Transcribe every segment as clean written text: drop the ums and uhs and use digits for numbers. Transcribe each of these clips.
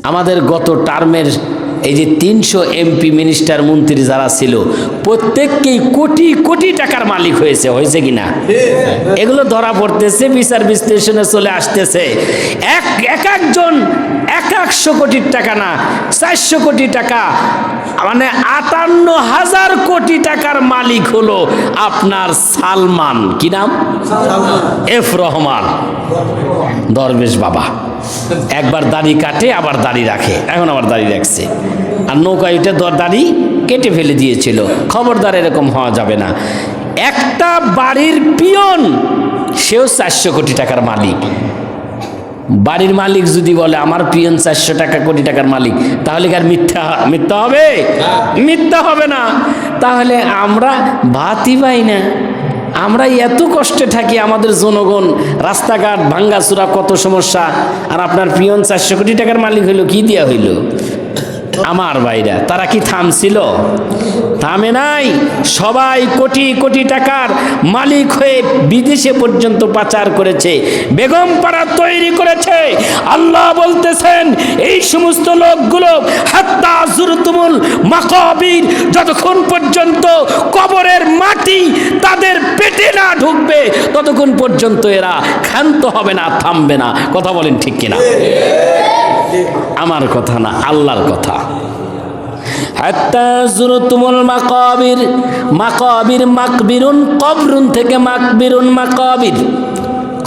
আমাদের গত টার্মের এই যে 300 এমপি মিনিস্টার মন্ত্রী যারা ছিল প্রত্যেককেই কোটি কোটি টাকার মালিক হয়েছে কিনা? এগুলো ধরা পড়তেছে, বিচার বিশ্লেষণে চলে আসতেছে। একজন 100 কোটি টাকা না, 400 কোটি টাকা, মানে 58,000 কোটি টাকার মালিক হলো আপনার সালমান, কি নাম? এফ রহমান দরবেশ বাবা। একবার দাড়ি কাটে, আবার দাড়ি রাখে, এখন আবার দাড়ি রাখছে। আর নৌকায় উঠে দাড়ি কেটে ফেলে দিয়েছিল। খবরদার, এরকম হওয়া যাবে না। একটা বাড়ির পিয়ন, সেও 400 কোটি টাকার মালিক। বাড়ির মালিক যদি বলে আমার পিয়ন 400 কোটি টাকার মালিক, তাহলে কি আর মিথ্যা হবে? মিথ্যা হবে না। তাহলে আমরা ভাতই পাই না, আমরা এত কষ্টে থাকি, আমাদের জনগণ রাস্তাঘাট ভাঙ্গাচুরা, কত সমস্যা, আর আপনার পিয়ন 400 কোটি টাকার মালিক হইল, কি দিয়া হইল? আমার ভাইরা, তারা কি থামছিল? থামে নাই। সবাই কোটি কোটি টাকার মালিক হয়ে বিদেশে পর্যন্ত পাচার করেছে, বেগম পাড়া তৈরি করেছে। আল্লাহ বলতেছেন, এই সমস্ত লোকগুলো হাত্তা যুরতুমুল মাকাবির, যতক্ষণ পর্যন্ত কবরের মাটি তাদের পেটে না ঢুকবে ততক্ষণ পর্যন্ত এরা ক্ষান্ত হবে না, থামবে না। কথা বলেন ঠিক কিনা? আমার কথা না, আল্লাহর কথা। হাত্তা যুরতুমুল মাকাবির, মাকাবির মাকবিরুন, কবরুন থেকে মাকবিরুন মাকাবির,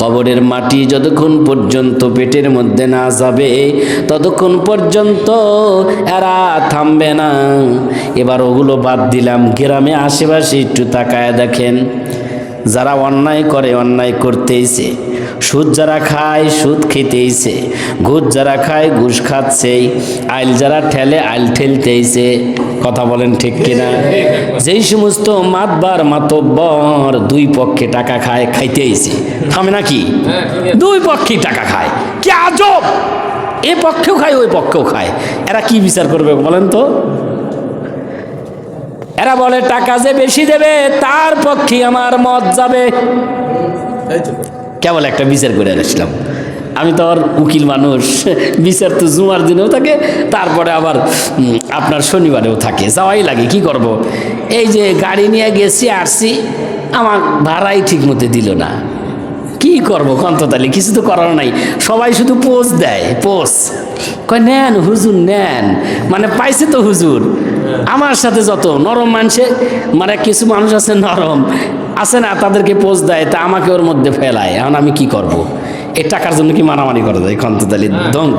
কবরের মাটি যতক্ষণ পর্যন্ত পেটের মধ্যে না যাবে ততক্ষণ পর্যন্ত এরা থামবে না। এবার ওগুলো বাদ দিলাম, গ্রামে আশেপাশে একটু তাকায় দেখেন, যারা অন্যায় করে অন্যায় করতেইছে, সুদ যারা খায় সুদ খেতেইছে, ঘুষ যারা খায় ঘুষ খাচ্ছেই, আইল যারা ঠেলে আইল ঠেলতেইছে। কথা বলেন ঠিক কিনা? যেই সমস্ত মাতবার মাতব্বর দুই পক্ষে টাকা খায়, খাইতেইছে, থামে নাকি? দুই পক্ষে টাকা খায়, কি আজব! এ পক্ষেও খায় ওই পক্ষেও খায়। এরা কি বিচার করবে বলেন তো? এরা বলে টাকা যে বেশি দেবে তার পক্ষে আমার মত যাবে। কেবল একটা বিচার করে আসলাম, আমি তো আর উকিল মানুষ, বিচার তো জুমার দিনেও থাকে, তারপরে আবার আপনার শনিবারেও থাকে, যাওয়াই লাগে। কি করব? এই যে গাড়ি নিয়ে গেছি আসছি, আমার ভাড়াই ঠিক মতো দিল না, কি করবো? কন্ততালি কিছু তো করার নাই, সবাই শুধু পোজ দেয়, পোজ কয় নেন হুজুর নেন, মানে পাইছে তো হুজুর। আমার সাথে যত নরম মানুষে, মানে কিছু মানুষ আছে নরম আছে না, তাদেরকে পোজ দেয়, তা আমাকে ওর মধ্যে ফেলায়। এখন আমি কি করব? এই টাকার জন্য কি মারামারি করা যায়? কন্ততালি দঙ্গ।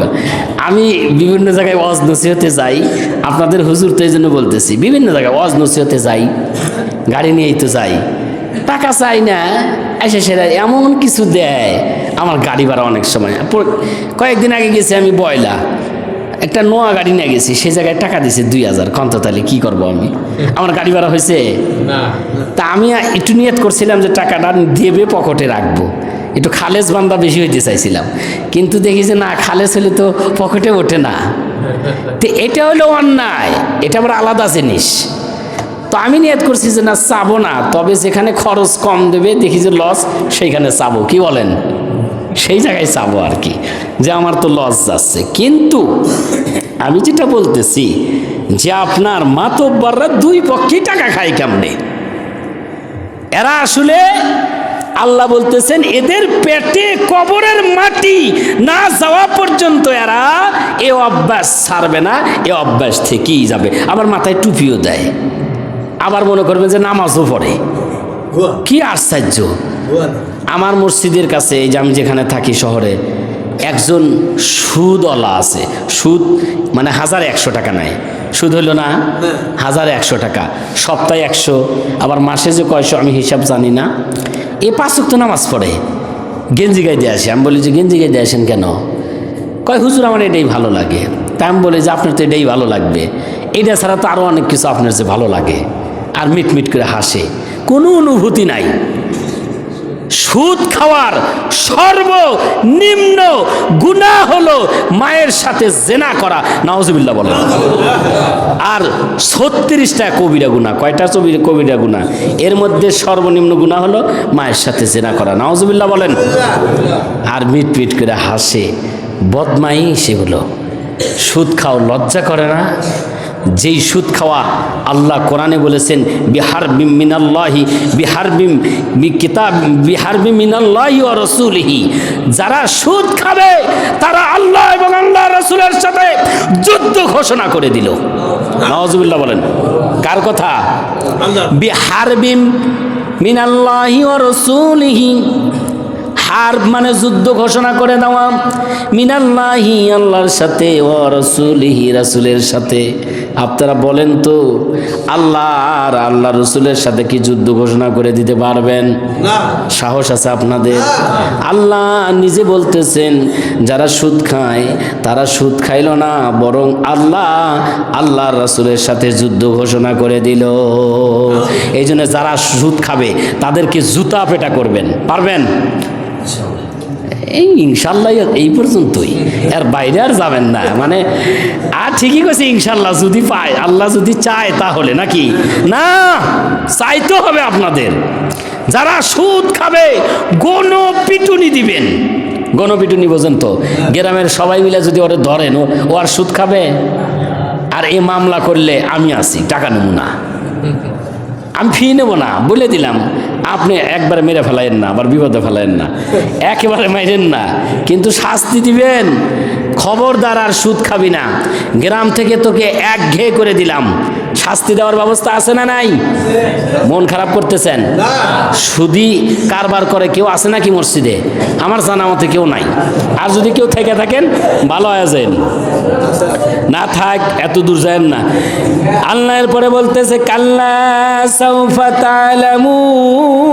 আমি বিভিন্ন জায়গায় ওয়াজ নসিহতে যাই, আপনাদের হুজুর তো এই জন্য বলতেছি, বিভিন্ন জায়গায় ওয়াজ নসিহতে যাই, গাড়ি নিয়েই তো যাই, টাকা চাই না, এসে সেরা এমন কিছু দেয়। আমার গাড়ি ভাড়া অনেক সময়, কয়েকদিন আগে গেছি আমি বয়লা, একটা নোয়া গাড়ি নিয়ে গেছি, সেই জায়গায় টাকা দিয়েছে 2000। কন্ততালি কি করব আমি? আমার গাড়ি ভাড়া হয়েছে না। তা আমি একটু নিয়ত করছিলাম যে টাকাটা দেবে পকেটে রাখবো, একটু খালেজ বান্দা বেশি হইতে চাইছিলাম, কিন্তু দেখি যে না, খালেজ হলে তো পকেটে ওঠে না। তো এটা হলো অন্যায়, এটা আবার আলাদা জিনিস। তো আমি নিয়ত করছি যে না, চাবো না, তবে যেখানে খরচ কম দেবে, দেখি যে লস, সেইখানে চাবো। কি বলেন? সেই জায়গায় চাবো আর কি, যে আমার তো লস যাচ্ছে। কিন্তু আমি যেটা বলতেছি যে আপনার মাতব্বররা দুই পক্ষেই টাকা খায় কেমনে? এরা আসলে আল্লাহ বলতেছেন, এদের পেটে কবরের মাটি না যাওয়া পর্যন্ত এরা এ অভ্যাস ছাড়বে না, এ অভ্যাস থেকেই যাবে। আবার মাথায় টুপিও দেয়, আবার মনে করবে যে নামাজও পড়ে। কি আশ্চর্য! আমার মসজিদের কাছে, এই যে আমি যেখানে থাকি শহরে, একজন সুদওয়ালা আছে। সুদ মানে 1100 টাকা নেয়, সুদ হইল না 1100 টাকা, সপ্তাহে 100, আবার মাসে যে কয়শো আমি হিসাব জানি না। এ 5 ওয়াক্ত নামাজ পড়ে, গেঞ্জি গায়ে দিয়ে আসে। আমি বলি যে গেঞ্জি গায়ে দিয়ে আসেন কেন? কয় হুজুর আমার এটাই ভালো লাগে। তাই আমি বলি যে আপনার তো এটাই ভালো লাগবে, এটা ছাড়া তো আরও অনেক কিছু আপনার যে ভালো লাগে। আর মিটমিট করে হাসে, কোনো অনুভূতি নাই। সুদ খাওয়ার সর্বনিম্ন গুনাহ হলো মায়ের সাথে জেনা করা, নাউজুবিল্লাহ বলেন। আর 36টা কবিরা গুনাহ। কয়টা কবিরা গুনাহ? এর মধ্যে সর্বনিম্ন গুনাহ হলো মায়ের সাথে জেনা করা, নাউজুবিল্লাহ বলেন। আর মিটমিট করে হাসে, বদমাই সেগুলো। সুদ খাও, লজ্জা করে না? যেই সুদ খাওয়া আল্লাহ কোরআনে বলেছেন বিহারবিম মিনাল্লাহি বিহারবিম কিতাব বিহারবিম মিনাল্লাহি ওয়া রাসূলিহি, যারা সুদ খাবে তারা আল্লাহ এবং আল্লাহ রাসূলের সাথে যুদ্ধ ঘোষণা করে দিল। নাউজুবিল্লাহ বলেন। কার কথা? বিহারবিম মিনাল্লাহি ওয়া রাসূলিহি। হারব মানে যুদ্ধ ঘোষণা করে দেওয়া, মিনাল্লাহি আল্লাহর সাথে, ওয়া রাসূলিহি রাসূলের সাথে। আপনারা বলেন তো আল্লাহ আর আল্লাহ রাসূলের সাথে কি যুদ্ধ ঘোষণা করে দিতে পারবেন? না। সাহস আছে আপনাদের? আল্লাহ নিজে বলতেছেন যারা সুদ খায় তারা সুদ খাইল না, বরং আল্লাহ রাসূলের সাথে যুদ্ধ ঘোষণা করে দিল। এই জন্য যারা সুদ খাবে তাদেরকে জুতা পেটা করবেন। পারবেন? এই ইনশাল্লাহ এই পর্যন্তই, এর বাইরে আর যাবেন না। মানে আর ঠিকই কইছে ইনশাল্লাহ, যদি পায় আল্লাহ যদি চায় তাহলে, নাকি না? চাইতে হবে আপনাদের। যারা সুদ খাবে গণপিটুনি দিবেন। গণপিটুনি বোঝেন তো? গ্রামের সবাই মিলে যদি ওরে ধরেন ও আর সুদ খাবে? আর এ মামলা করলে আমি আছি, টাকা নেব না, আমি ফি নেব না, বলে দিলাম। আপনি একবারে মেরে ফেলাইন না, আবার বিপদে ফেলাইন না, একেবারে মাইরেন না, কিন্তু শাস্তি দিবেন। খবরদার আর সুদ খাবি না। গ্রাম থেকে তোকে একঘেয়ে করে দিলাম, শাস্তি দেওয়ার ব্যবস্থা আছে না নাই? মন খারাপ করতেছেন? সুদি কারবার করে কেউ আছে নাকি মসজিদে? আমার জানা মতে কেউ নাই। আর যদি কেউ থেকে থাকেন ভালো হয়ে যান, না থাক এত দূর যায়েন না। আল্লাহ এর পরে বলতেছে কাল্লা সাউফা তা'লামুন,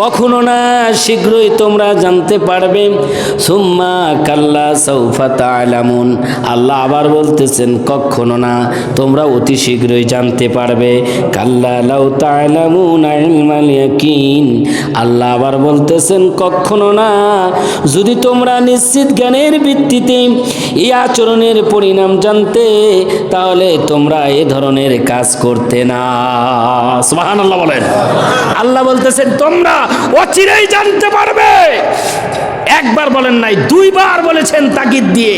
কখনো না শীঘ্রই তোমরা জানতে পারবে। সুম্মা কাল্লা সাউফা তা'লামুন, আল্লাহ আবার বলতেছেন কখনো না, তোমরা অতি শীঘ্রই জানতে পারবে। কাল্লা লাউ তা'লামুনা ইলমাল ইয়াকিন, আল্লাহ আবার বলতেছেন কখনো না, যদি তোমরা নিশ্চিত জ্ঞানের ভিত্তিতে এই আচরণের পরিণাম জানতে, তাহলে তোমরা এ ধরনের কাজ করতে না। সুবহানাল্লাহ বলেন। আল্লাহ বলতেছেন তোমরা অচিরেই জানতে পারবে। একবার বলেন নাই, দুইবার বলেছেন তাকিদ দিয়ে।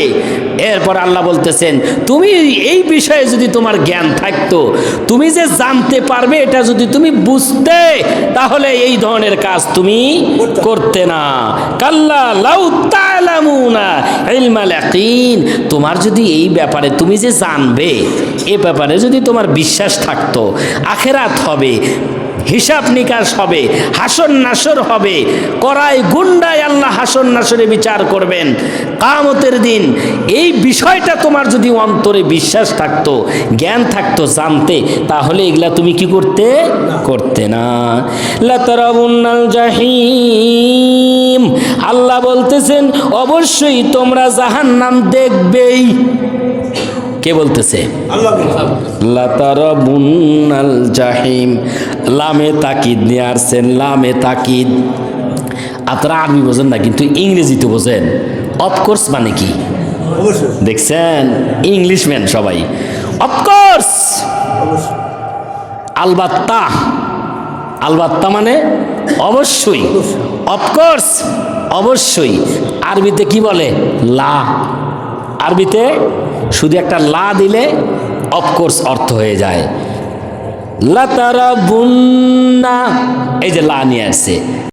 এরপর আল্লাহ বলতেছেন তুমি এই বিষয়ে যদি তোমার জ্ঞান থাকতো, তুমি যে জানতে পারবে এটা যদি তুমি বুঝতে, তাহলে এই ধরনের কাজ তুমি করতে না। কাল্লা লাউ তা'লামুনা ইলমাল ইয়াকিন, তোমার যদি এই ব্যাপারে তুমি যে জানবে এ ব্যাপারে যদি তোমার বিশ্বাস থাকতো, আখিরাত হবে, হিসাব নিকাশ হবে, হাসর নাসর হবে, করায় গুন্ডায় আল্লাহ হাসর নাসরে বিচার করবেন কিয়ামতের দিন, এই বিষয়টা তোমার যদি অন্তরে বিশ্বাস থাকতো, জ্ঞান থাকতো, জানতে, তাহলে এগুলা তুমি কি করতে না। লাতারাবুন্নাল জাহিম, আল্লাহ বলতেছেন অবশ্যই তোমরা জাহান্নাম দেখবেই। কে বলতেছে? লাতারাবুন্নাল জাহিম, লামে তাকিদ নিয়ে আসছেন, লামে তাকিদ। আপনারা আরবি বোঝেন না, কিন্তু ইংরেজিতে বোঝেন। অফকোর্স মানে কি দেখছেন? ইংলিশম্যান সবাই। অফকোর্স, আলবাত্তা, আলবাত্তা মানে অবশ্যই, অফকোর্স অবশ্যই। আরবিতে কি বলে? লা। আরবিতে শুধু একটা লা দিলে অফকোর্স অর্থ হয়ে যায়। লাতারাবুন্না, এই যে লা নিয়ে আসছে।